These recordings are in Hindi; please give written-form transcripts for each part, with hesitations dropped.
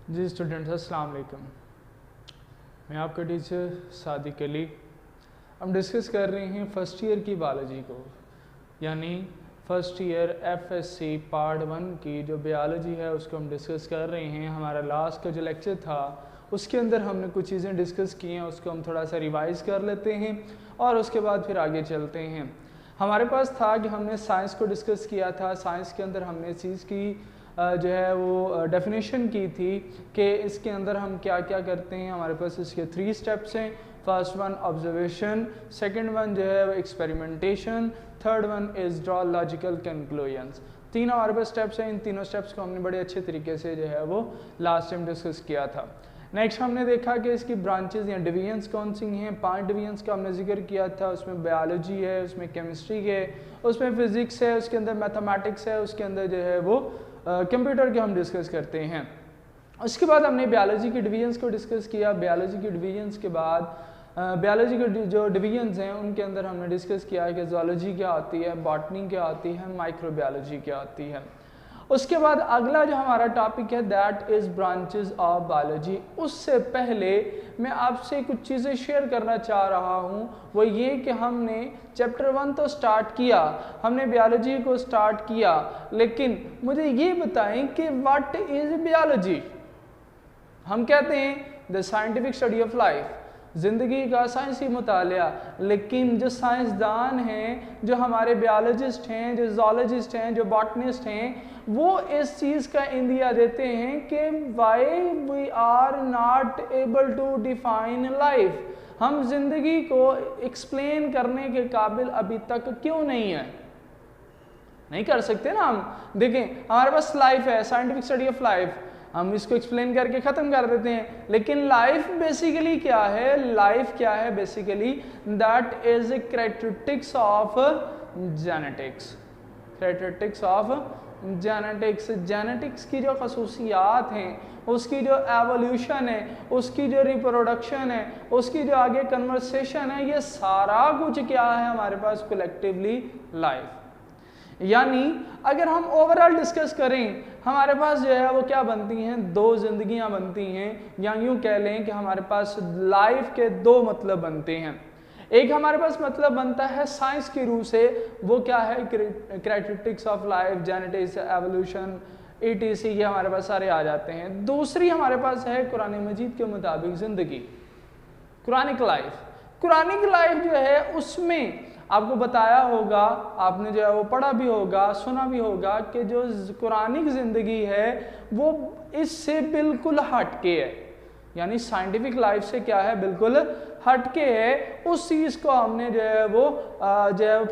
जी स्टूडेंट्स, अस्सलाम वालेकुम। मैं आपका टीचर सादिक अली। हम डिस्कस कर रहे हैं फर्स्ट ईयर की बायोलॉजी को, यानी फर्स्ट ईयर एफएससी पार्ट 1 की जो बायोलॉजी है उसको हम डिस्कस कर रहे हैं। हमारा लास्ट का जो लेक्चर था उसके अंदर हमने कुछ चीज़ें डिस्कस की हैं, उसको हम थोड़ा सा रिवाइज़ कर लेते हैं और उसके बाद फिर आगे चलते हैं। हमारे पास था कि हमने साइंस को डिस्कस किया था। साइंस के अंदर हमने इस चीज़ की जो है वो डेफिनेशन की थी कि इसके अंदर हम क्या क्या करते हैं। हमारे पास इसके 3 स्टेप्स हैं। First one observation, second one जो है वो experimentation, third one is draw logical conclusions. 3 हमारे पास स्टेप्स हैं। इन तीनों स्टेप्स को हमने बड़े अच्छे तरीके से जो है वो लास्ट टाइम डिस्कस किया था। नेक्स्ट हमने देखा कि इसकी ब्रांचेस या डिवीजन्स कौन सी हैं। 5 डिवीजन्स का हमने जिक्र किया था। उसमें बायोलॉजी है, उसमें केमिस्ट्री है, उसमें फिजिक्स है, उसके अंदर मैथमेटिक्स है, उसके अंदर जो है वो कंप्यूटर के हम डिस्कस करते हैं। उसके बाद हमने बायोलॉजी के डिवीजन्स को डिस्कस किया। बायोलॉजी के डिवीजन्स के बाद बायोलॉजी के जो डिवीजन्स हैं उनके अंदर हमने डिस्कस किया कि ज़ूलॉजी क्या आती है, बॉटनी क्या आती है, माइक्रोबायोलॉजी क्या आती है। उसके बाद अगला जो हमारा टॉपिक है that is branches of biology. उससे पहले मैं आपसे कुछ चीज़ें शेयर करना चाह रहा हूँ, वो ये कि हमने चैप्टर 1 तो स्टार्ट किया, हमने बायोलॉजी को स्टार्ट किया, लेकिन मुझे ये बताएं कि व्हाट इज़ बायोलॉजी। हम कहते हैं the scientific study of life, ज़िंदगी का साइंसी मुतालिया, लेकिन जो साइंसदान हैं, जो हमारे बायोलॉजिस्ट हैं, जो ज़ूलॉजिस्ट हैं, जो बॉटनिस्ट हैं, वो इस चीज़ का इंदिया देते हैं कि why we are not able to define life. हम जिंदगी को एक्सप्लेन करने के काबिल अभी तक क्यों नहीं है, नहीं कर सकते ना हम। देखें हमारे पास लाइफ है, साइंटिफिक स्टडी ऑफ लाइफ, हम इसको एक्सप्लेन करके ख़त्म कर देते हैं, लेकिन लाइफ बेसिकली क्या है? लाइफ क्या है basically? That is characteristics of genetics. Characteristics of genetics, genetics की जो खसूसियात हैं, उसकी जो एवोल्यूशन है, उसकी जो रिप्रोडक्शन है, उसकी जो आगे कन्वर्सेशन है, ये सारा कुछ क्या है हमारे पास? Collectively life. यानी अगर हम ओवरऑल डिस्कस करें, हमारे पास जो है वो क्या बनती हैं? 2 जिंदगियां बनती हैं, या यूं कह लें कि हमारे पास लाइफ के 2 मतलब बनते हैं। एक हमारे पास मतलब बनता है साइंस की रूह से, वो क्या है? Characteristics of life, genetics, evolution, ETC, ये हमारे पास सारे आ जाते हैं। दूसरी हमारे पास है कुरान मजीद के मुताबिक ज़िंदगी, कुरानिक लाइफ। कुरानिक लाइफ जो है उसमें आपको बताया होगा, आपने जो है वो पढ़ा भी होगा, सुना भी होगा कि जो कुरानिक ज़िंदगी है वो इससे बिल्कुल हटके है, यानी साइंटिफिक लाइफ से क्या है? बिल्कुल हटके है। उस चीज़ को हमने जो है वो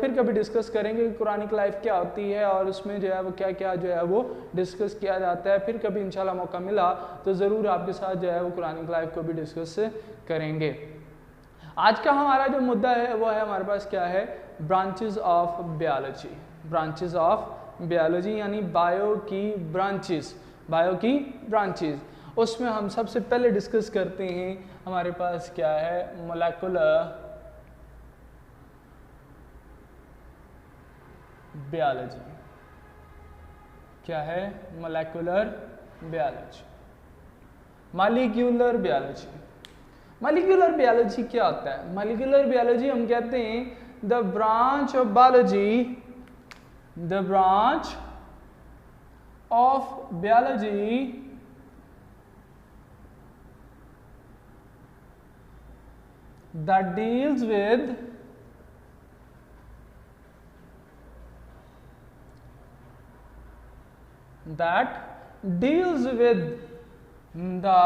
फिर कभी डिस्कस करेंगे कि कुरानिक लाइफ क्या होती है और उसमें जो है वो क्या क्या जो है वो डिस्कस किया जाता है। फिर कभी इंशाल्लाह मौका मिला तो ज़रूर आपके साथ जो है वो कुरानिक लाइफ को भी डिस्कस करेंगे। आज का हमारा जो मुद्दा है वो है हमारे पास क्या है? Branches of biology. Branches of biology यानी बायो की ब्रांचेस, बायो की ब्रांचेस। उसमें हम सबसे पहले डिस्कस करते हैं हमारे पास क्या है? Molecular biology. क्या है? Molecular biology, molecular biology. Molecular biology क्या होता है? मॉलिक्यूलर बायोलॉजी हम कहते हैं the branch of biology, the branch of biology that deals with the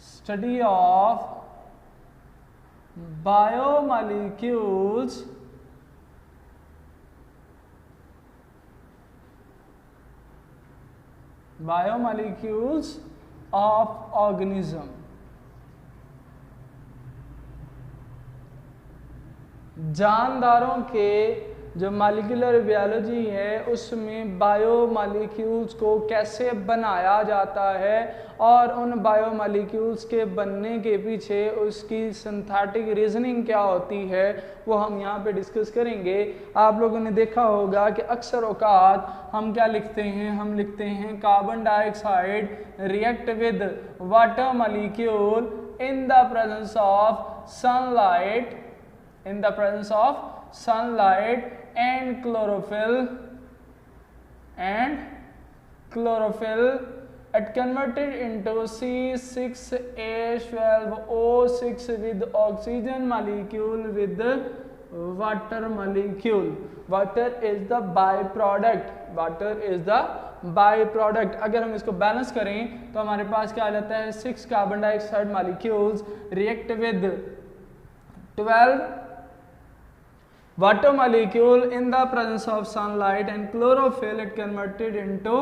study of biomolecules of organism। जानदारों के जो मॉलिक्यूलर बायोलॉजी है उसमें बायोमॉलिक्यूल्स को कैसे बनाया जाता है और उन बायोमॉलिक्यूल्स के बनने के पीछे उसकी सिंथेटिक रीजनिंग क्या होती है वो हम यहाँ पे डिस्कस करेंगे। आप लोगों ने देखा होगा कि अक्सर औकात हम क्या लिखते हैं, हम लिखते हैं carbon dioxide react with water molecule in the presence of sunlight, in the presence of sunlight and chlorophyll it converted into C6H12O6 with oxygen molecule with water molecule. Water is the byproduct, water is the by product. अगर हम इसको बैलेंस करें तो हमारे पास क्या आ जाता है 6 carbon dioxide molecules react with 12 water molecule in the presence of sunlight and chlorophyll it converted into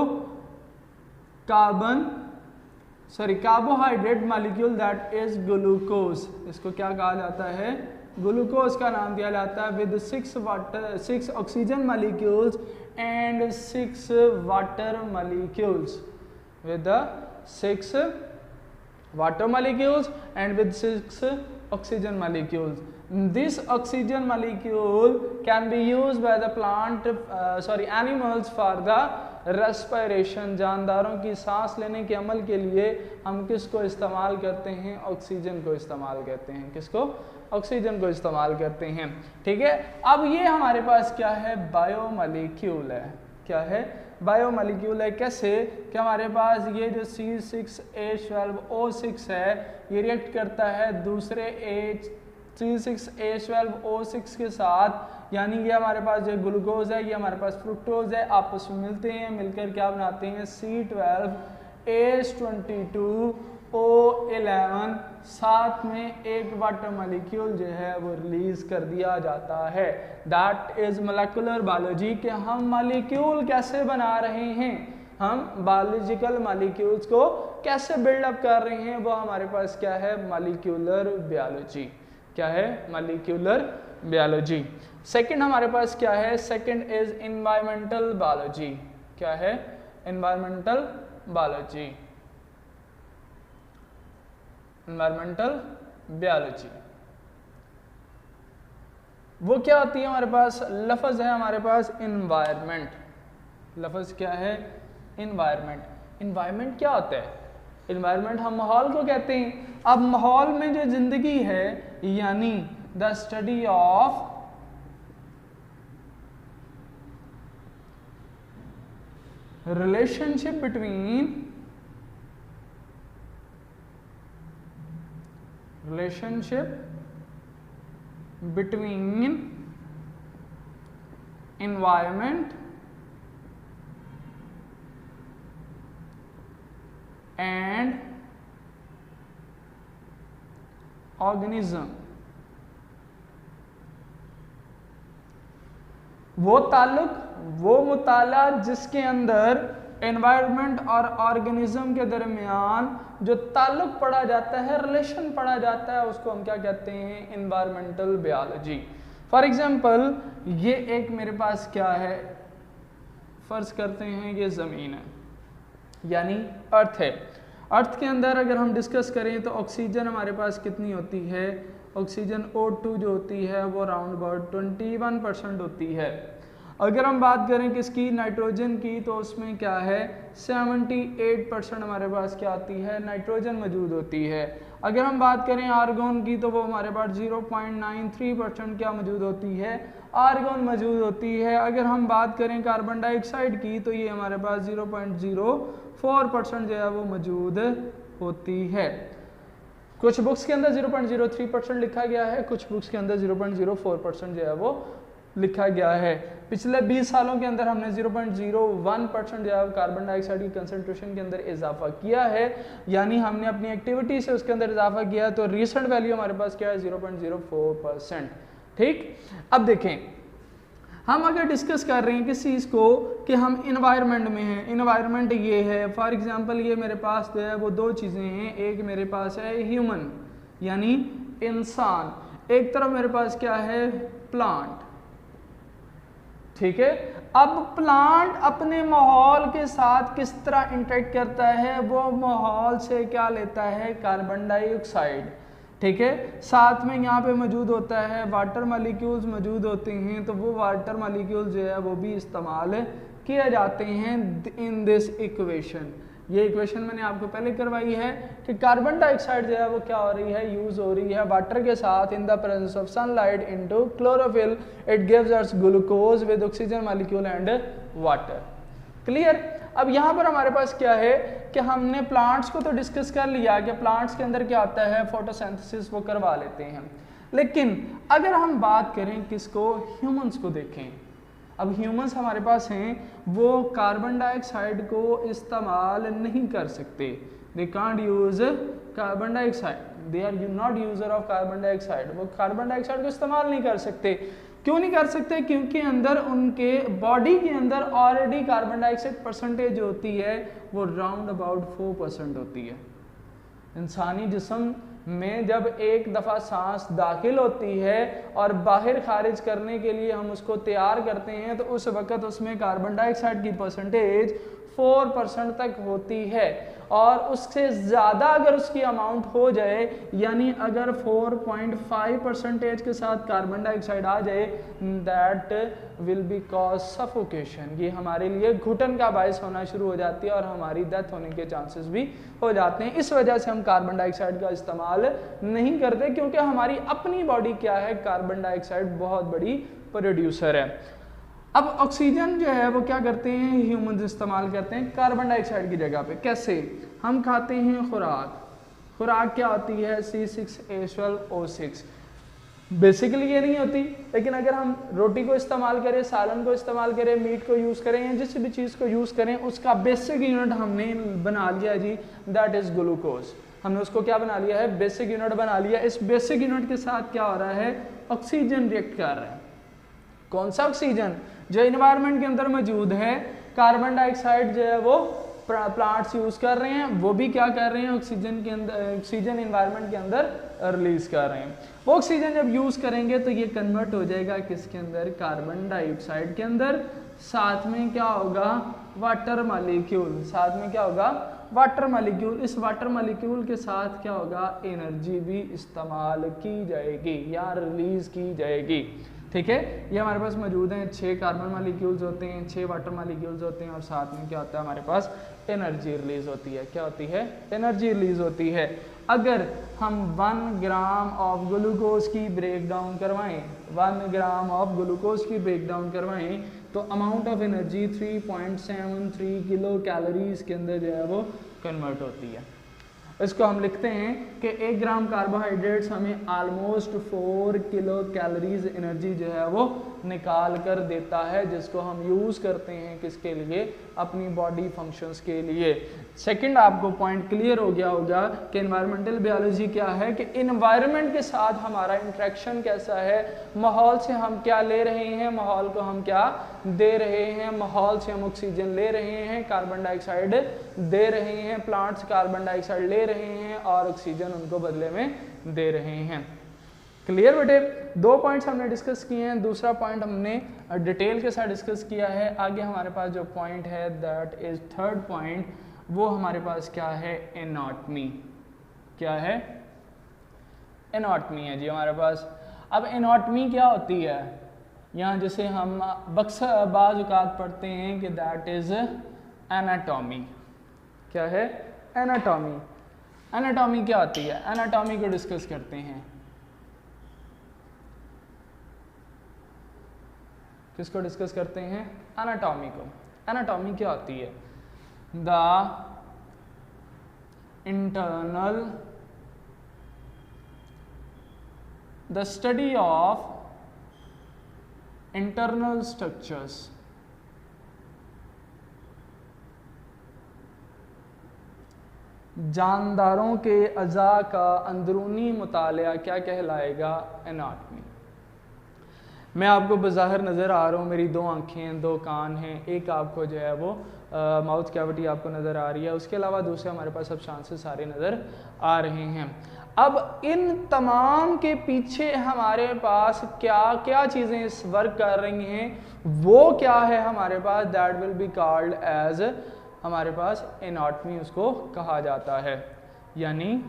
carbohydrate molecule that is glucose. इसको क्या कहा जाता है, ग्लूकोज का नाम दिया जाता है with 6 oxygen molecules and 6 water molecules, with the 6 water molecules and with 6 oxygen molecules. This oxygen molecule can be used by the animals for the respiration. जानदारों की सांस लेने के अमल के लिए हम किसको इस्तेमाल करते हैं, ऑक्सीजन को इस्तेमाल करते हैं। किसको, ऑक्सीजन को इस्तेमाल करते हैं। ठीक है, अब ये हमारे पास क्या है, बायोमॉलिक्यूल है। क्या है, बायोमॉलिक्यूल है। कैसे कि हमारे पास ये जो C6H12O6 है ये रिएक्ट करता है दूसरे C6H12O6 के साथ, यानी ये हमारे पास जो ग्लूकोज है ये हमारे पास फ्रुक्टोज है, आपस में मिलते हैं, मिलकर क्या बनाते हैं C12H22O11, साथ में एक वाटर मॉलिक्यूल जो है वो रिलीज कर दिया जाता है। दैट इज मोलेकुलर बायोलॉजी कि हम मॉलिक्यूल कैसे बना रहे हैं, हम बायोलॉजिकल मॉलिक्यूल्स को कैसे बिल्डअप कर रहे हैं, वो हमारे पास क्या है, मॉलिक्यूलर बायोलॉजी। क्या है, मॉलिक्यूलर बायोलॉजी। सेकंड हमारे पास क्या है, सेकंड इज एनवायरमेंटल बायोलॉजी। क्या है, एनवायरमेंटल बायोलॉजी, एनवायरमेंटल बायोलॉजी। वो क्या होती है, हमारे पास लफ्ज है हमारे पास एनवायरनमेंट। लफ्ज क्या है, एनवायरनमेंट। एनवायरनमेंट क्या होता है, एनवायरनमेंट हम माहौल को कहते हैं। अब माहौल में जो जिंदगी है यानी the study of relationship between environment and organism। वो ताल्लुक, वो मुताला जिसके अंदर एनवायरनमेंट और ऑर्गेनिज्म के दरमियान जो ताल्लुक पढ़ा जाता है, रिलेशन पढ़ा जाता है, उसको हम क्या कहते हैं, एनवायरमेंटल बायोलॉजी। फॉर एग्जांपल ये एक मेरे पास क्या है, फर्ज करते हैं ये ज़मीन है यानी अर्थ है। अर्थ के अंदर अगर हम डिस्कस करें तो ऑक्सीजन हमारे पास कितनी होती है, ऑक्सीजन O2 जो होती है वो अराउंड अबाउट 21% होती है। अगर हम बात करें किसकी, नाइट्रोजन की, तो उसमें क्या है 78% हमारे पास क्या आती है, नाइट्रोजन मौजूद होती है। अगर हम बात करें आर्गन की तो वो हमारे पास 0.93% क्या मौजूद होती है, आर्गन मौजूद होती है। अगर हम बात करें कार्बन डाइऑक्साइड की तो ये हमारे पास 0.04% जो है वो मौजूद होती है। कुछ बुक्स के अंदर 0.03% लिखा गया है, कुछ बुक्स के अंदर 0.04% जो है वो लिखा गया है। पिछले 20 सालों के अंदर हमने 0.01% जो है कार्बन डाइऑक्साइड की कंसंट्रेशन के अंदर इजाफा किया है, यानी हमने अपनी एक्टिविटी से उसके अंदर इजाफा किया। तो रिसेंट वैल्यू हमारे पास क्या है 0.04%। ठीक, अब देखें हम अगर डिस्कस कर रहे हैं किस चीज़ को कि हम इन्वायरमेंट में हैं, इन्वायरमेंट ये है, फॉर एग्जांपल ये मेरे पास जो है वो दो चीज़ें हैं, एक मेरे पास है ह्यूमन यानी इंसान, एक तरफ मेरे पास क्या है प्लांट। ठीक है। अब प्लांट अपने माहौल के साथ किस तरह इंटरेक्ट करता है, वो माहौल से क्या लेता है, कार्बन डाइऑक्साइड, ठीक है। साथ में यहाँ पे मौजूद होता है वाटर मॉलिक्यूल्स मौजूद होते हैं, तो वो वाटर मॉलिक्यूल्स जो है वो भी इस्तेमाल किए जाते हैं इन दिस इक्वेशन। ये इक्वेशन मैंने आपको पहले करवाई है कि कार्बन डाइऑक्साइड जो है वो क्या हो रही है, यूज हो रही है वाटर के साथ in the presence of sunlight into chlorophyll, it gives us glucose with oxygen molecule and water. Clear. अब यहाँ पर हमारे पास क्या है कि हमने प्लांट्स को तो डिस्कस कर लिया कि प्लांट्स के अंदर क्या आता है, फोटोसिंथेसिस वो करवा लेते हैं, लेकिन अगर हम बात करें किसको, ह्यूमंस को देखें। अब ह्यूमंस हमारे पास हैं, वो कार्बन डाइऑक्साइड को इस्तेमाल नहीं कर सकते, they can't use carbon dioxide, they are not user of carbon dioxide, वो कार्बन डाइऑक्साइड को इस्तेमाल नहीं कर सकते। क्यों नहीं कर सकते, क्योंकि अंदर उनके बॉडी के अंदर ऑलरेडी कार्बन डाइऑक्साइड परसेंटेज होती है वो राउंड अबाउट 4% होती है। इंसानी जिस्म में जब एक दफ़ा सांस दाखिल होती है और बाहर खारिज करने के लिए हम उसको तैयार करते हैं, तो उस वक़्त उसमें कार्बन डाइऑक्साइड की परसेंटेज 4% तक होती है, और उससे ज़्यादा अगर उसकी अमाउंट हो जाए, यानी अगर 4.5% के साथ कार्बन डाइऑक्साइड आ जाए, that will be cause suffocation, ये हमारे लिए घुटन का बायस होना शुरू हो जाती है और हमारी डेथ होने के चांसेस भी हो जाते हैं। इस वजह से हम कार्बन डाइऑक्साइड का इस्तेमाल नहीं करते, क्योंकि हमारी अपनी बॉडी क्या है, कार्बन डाइऑक्साइड बहुत बड़ी प्रोड्यूसर है। अब ऑक्सीजन जो है वो क्या करते हैं, ह्यूमंस इस्तेमाल करते हैं कार्बन डाइऑक्साइड की जगह पे। कैसे, हम खाते हैं खुराक, खुराक क्या होती है, C6H12O6, बेसिकली ये नहीं होती, लेकिन अगर हम रोटी को इस्तेमाल करें, सालन को इस्तेमाल करें, मीट को यूज़ करें या जिस भी चीज़ को यूज़ करें, उसका बेसिक यूनिट हमने बना लिया जी, दैट इज़ ग्लूकोज। हमने उसको क्या बना लिया है, बेसिक यूनिट बना लिया। इस बेसिक यूनिट के साथ क्या हो रहा है, ऑक्सीजन रिएक्ट कर रहा है। कौन सा ऑक्सीजन, जो इन्वायरमेंट के अंदर मौजूद है। कार्बन डाइऑक्साइड जो है वो प्लांट्स यूज कर रहे हैं, वो भी क्या कर रहे हैं, ऑक्सीजन के अंदर, ऑक्सीजन इन्वायरमेंट के अंदर रिलीज कर रहे हैं। वो ऑक्सीजन जब यूज करेंगे तो ये कन्वर्ट हो जाएगा किसके अंदर, कार्बन डाइऑक्साइड के अंदर। साथ में क्या होगा, वाटर मॉलिक्यूल, साथ में क्या होगा, वाटर मॉलिक्यूल। इस वाटर मॉलिक्यूल के साथ क्या होगा, एनर्जी भी इस्तेमाल की जाएगी या रिलीज की जाएगी। ठीक है, ये हमारे पास मौजूद हैं, 6 कार्बन मॉलिक्यूल्स होते हैं, 6 वाटर मॉलिक्यूल्स होते हैं, और साथ में क्या होता है, हमारे पास एनर्जी रिलीज होती है। क्या होती है, एनर्जी रिलीज होती है। अगर हम 1 ग्राम ऑफ ग्लूकोज की ब्रेक डाउन करवाएं, 1 ग्राम ऑफ ग्लूकोज की ब्रेक डाउन करवाएं, तो amount of energy 3.73 kilo calories के अंदर जो है वो कन्वर्ट होती है। इसको हम लिखते हैं कि 1 ग्राम कार्बोहाइड्रेट्स हमें ऑलमोस्ट 4 किलो कैलोरीज एनर्जी जो है वो निकाल कर देता है, जिसको हम यूज़ करते हैं किसके लिए, अपनी बॉडी फंक्शंस के लिए। सेकंड, आपको पॉइंट क्लियर हो गया होगा कि एनवायरमेंटल बायोलॉजी क्या है, कि एनवायरनमेंट के साथ हमारा इंटरेक्शन कैसा है, माहौल से हम क्या ले रहे हैं, माहौल को हम क्या दे रहे हैं। माहौल से हम ऑक्सीजन ले रहे हैं, कार्बन डाइऑक्साइड दे रहे हैं, प्लांट्स कार्बन डाइऑक्साइड ले रहे हैं और ऑक्सीजन उनको बदले में दे रहे हैं। क्लियर बेटे, 2 पॉइंट्स हमने डिस्कस किए हैं, दूसरा पॉइंट हमने डिटेल के साथ डिस्कस किया है। आगे हमारे पास जो पॉइंट है दैट इज थर्ड पॉइंट, वो हमारे पास क्या है, एनाटॉमी। क्या है, एनाटॉमी है जी हमारे पास। अब एनाटॉमी क्या होती है, यहाँ जैसे हम बाज़ औक़ात पढ़ते हैं कि दैट इज एनाटॉमी। क्या है, एनाटॉमी। एनाटॉमी क्या होती है, एनाटॉमी को डिस्कस करते हैं। किसको डिस्कस करते हैं, एनाटॉमी को। एनाटॉमी क्या होती है, the internal, the study of internal structures, जानदारों के अज़ा का अंदरूनी मुतालिया क्या कहलाएगा, एनाटॉमी। मैं आपको बज़ाहिर नज़र आ रहा हूँ, मेरी 2 आँखें 2 कान हैं, एक आपको जो है वो माउथ कैविटी आपको नज़र आ रही है, उसके अलावा दूसरे हमारे पास सब्सटेंसेस सारे नज़र आ रहे हैं। अब इन तमाम के पीछे हमारे पास क्या क्या चीज़ें इस वर्क कर रही हैं, वो क्या है हमारे पास, that will be called as, हमारे पास एनाटॉमी उसको कहा जाता है। यानी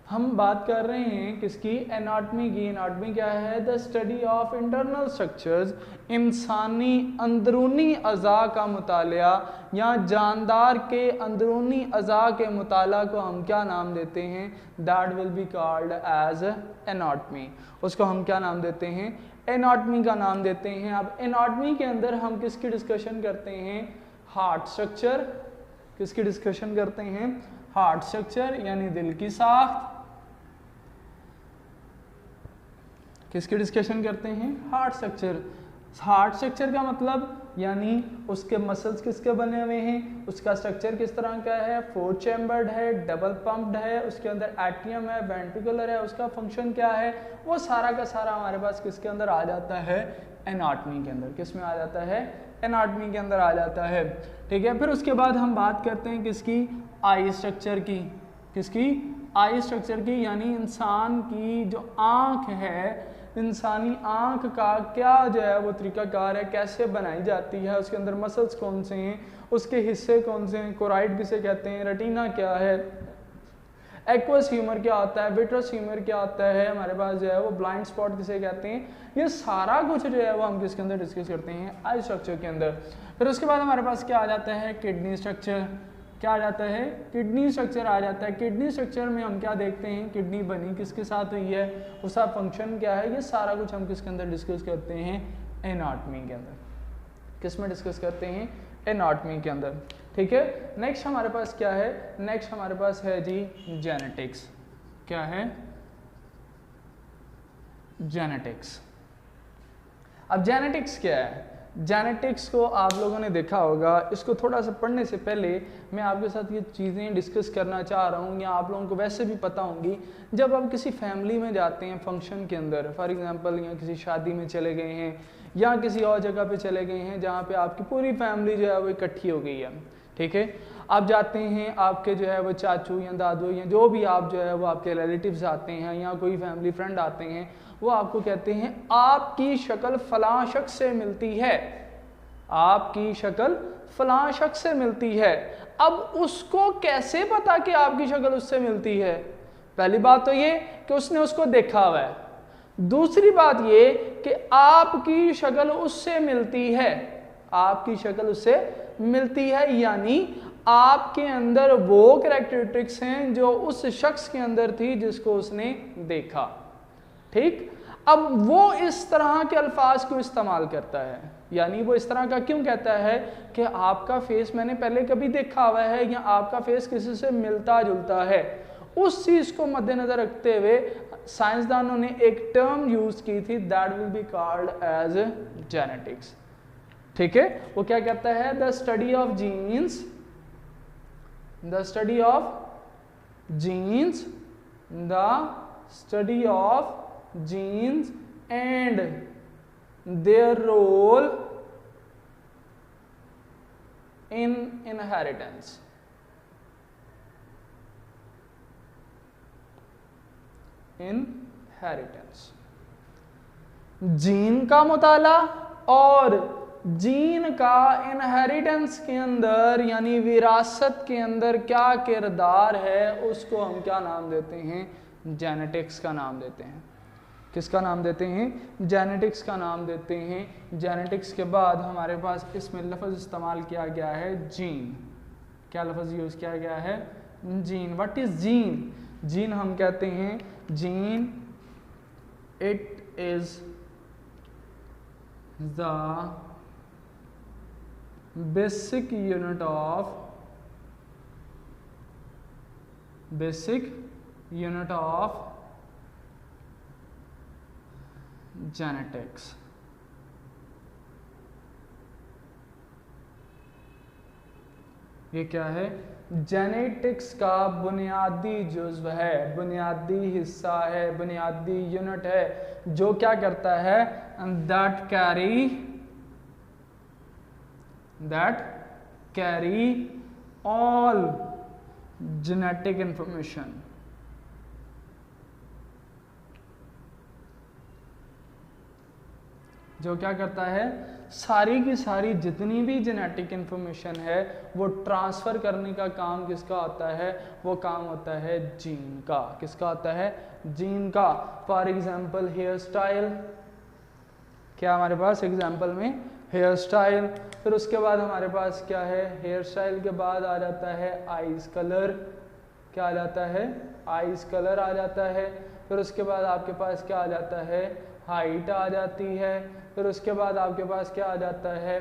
हम बात कर रहे हैं किसकी, एनाटॉमी की। एनाटॉमी क्या है, the study of internal structures, इंसानी अंदरूनी अज़ा का मुताला या जानदार के अंदरूनी अज़ा के मुताला को हम क्या नाम देते हैं, that will be called as anatomy. उसको हम क्या नाम देते हैं, एनाटॉमी का नाम देते हैं। अब एनाटॉमी के अंदर हम किसकी डिस्कशन करते हैं, हार्ट स्ट्रक्चर। किसकी डिस्कशन करते हैं, हार्ट स्ट्रक्चर यानी दिल की साख्त। किसकी डिस्कशन करते हैं, हार्ट स्ट्रक्चर। हार्ट स्ट्रक्चर का मतलब यानी उसके मसल्स किसके बने हुए हैं, उसका स्ट्रक्चर किस तरह का है, 4 चैम्बर्ड है, डबल पंप्ड है, उसके अंदर एट्रियम है, वेंट्रिकुलर है, उसका फंक्शन क्या है, वो सारा का सारा हमारे पास किसके अंदर आ जाता है, एनाटॉमी के अंदर। किस में आ जाता है, एनाटॉमी के अंदर आ जाता है। ठीक है, फिर उसके बाद हम बात करते हैं किसकी, आई स्ट्रक्चर की। किसकी, आई स्ट्रक्चर की, यानी इंसान की जो आँख है, इंसानी आँख का क्या जो है वो तरीकाकार है, कैसे बनाई जाती है, उसके अंदर मसल्स कौन से हैं, उसके हिस्से कौन से हैं, कोराइड किसे कहते हैं, रेटिना क्या है, एक्वस ह्यूमर क्या होता है, विट्रस ह्यूमर क्या होता है, हमारे पास जो है वो ब्लाइंड स्पॉट किसे कहते हैं, ये सारा कुछ जो है वो हम किसके अंदर डिस्कस करते हैं, आई स्ट्रक्चर के अंदर। फिर उसके बाद हमारे पास क्या आ जाता है, किडनी स्ट्रक्चर। क्या आ जाता है, किडनी स्ट्रक्चर आ जाता है। किडनी स्ट्रक्चर में हम क्या देखते हैं, किडनी बनी किसके साथ हुई है, उसका फंक्शन क्या है, ये सारा कुछ हम किसके अंदर डिस्कस करते हैं, एनाटॉमी के अंदर। किस में डिस्कस करते हैं, एनाटॉमी के अंदर। ठीक है, नेक्स्ट हमारे पास क्या है, नेक्स्ट हमारे पास है जी जेनेटिक्स। क्या है, जेनेटिक्स। अब जेनेटिक्स क्या है, जेनेटिक्स को आप लोगों ने देखा होगा, इसको थोड़ा सा पढ़ने से पहले मैं आपके साथ ये चीज़ें डिस्कस करना चाह रहा हूँ, या आप लोगों को वैसे भी पता होंगी। जब आप किसी फैमिली में जाते हैं फंक्शन के अंदर, फॉर एग्जांपल या किसी शादी में चले गए हैं या किसी और जगह पे चले गए हैं जहाँ पे आपकी पूरी फैमिली जो है वो इकट्ठी हो गई है। ठीक है, आप जाते हैं, आपके जो है वो चाचू या दादू या जो भी आप जो है वो आपके रिलेटिव्स आते हैं या कोई फैमिली फ्रेंड आते हैं, वो आपको कहते हैं आपकी शक्ल फलां शख्स से मिलती है, आपकी शक्ल फलां शख्स से मिलती है। अब उसको कैसे पता कि आपकी शक्ल उससे मिलती है, पहली बात तो ये कि उसने उसको देखा हुआ है, दूसरी बात ये कि आपकी शक्ल उससे मिलती है, आपकी शक्ल उससे मिलती है, यानी आपके अंदर वो कैरेक्टरिस्टिक्स हैं जो उस शख्स के अंदर थी जिसको उसने देखा। ठीक, अब वो इस तरह के अल्फाज को इस्तेमाल करता है, यानी वो इस तरह का क्यों कहता है कि आपका फेस मैंने पहले कभी देखा हुआ है या आपका फेस किसी से मिलता जुलता है। उस चीज़ को मद्देनजर रखते हुए साइंसदानों ने एक टर्म यूज की थी, that will be called as genetics. ठीक है, वो क्या कहता है, the study of genes, the study of genes, the study of genes and their role in inheritance। inheritance, gene का मुताला और जीन का इनहेरिटेंस के अंदर यानी विरासत के अंदर क्या किरदार है, उसको हम क्या नाम देते हैं, जेनेटिक्स का नाम देते हैं। किसका नाम देते हैं, जेनेटिक्स का नाम देते हैं। जेनेटिक्स के बाद हमारे पास इसमें लफ्ज़ इस्तेमाल किया गया है जीन। क्या लफ्ज़ यूज़ किया गया है, gene. What is gene, gene हम कहते हैं, gene it is the basic unit of genetics. ये क्या है, जेनेटिक्स का बुनियादी जुज़्व है, बुनियादी हिस्सा है, बुनियादी यूनिट है, जो क्या करता है, that carry that carry all genetic information. जो क्या करता है, सारी की सारी जितनी भी जेनेटिक इंफॉर्मेशन है वो ट्रांसफ़र करने का काम किसका होता है, वो काम होता है जीन का। किसका होता है, जीन का। फॉर एग्जांपल हेयर स्टाइल, क्या हमारे पास एग्जांपल में हेयर स्टाइल, फिर उसके बाद हमारे पास क्या है, हेयर स्टाइल के बाद आ जाता है आईज कलर। क्या आ जाता है, आईज कलर आ जाता है। फिर उसके बाद आपके पास क्या आ जाता है, हाइट आ जाती है। फिर उसके बाद आपके पास क्या आ जाता है,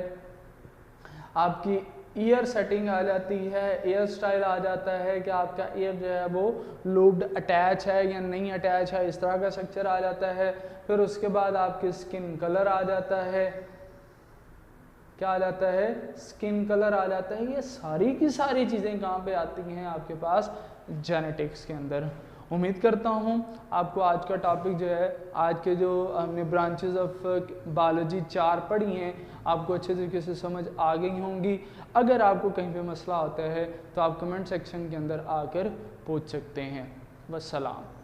आपकी ईयर सेटिंग आ जाती है, ईयर स्टाइल आ जाता है कि आपका ईयर जो है वो लूप्ड अटैच है या नहीं अटैच है, इस तरह का स्ट्रक्चर आ जाता है। फिर उसके बाद आपकी स्किन कलर आ जाता है। क्या आ जाता है, स्किन कलर आ जाता है। ये सारी की सारी चीज़ें कहाँ पे आती हैं, आपके पास जेनेटिक्स के अंदर। उम्मीद करता हूँ आपको आज का टॉपिक जो है, आज के जो हमने ब्रांचेस ऑफ बायोलॉजी 4 पढ़ी हैं, आपको अच्छे तरीके से समझ आ गई होंगी। अगर आपको कहीं पे मसला होता है तो आप कमेंट सेक्शन के अंदर आकर पूछ सकते हैं। वस्सलाम।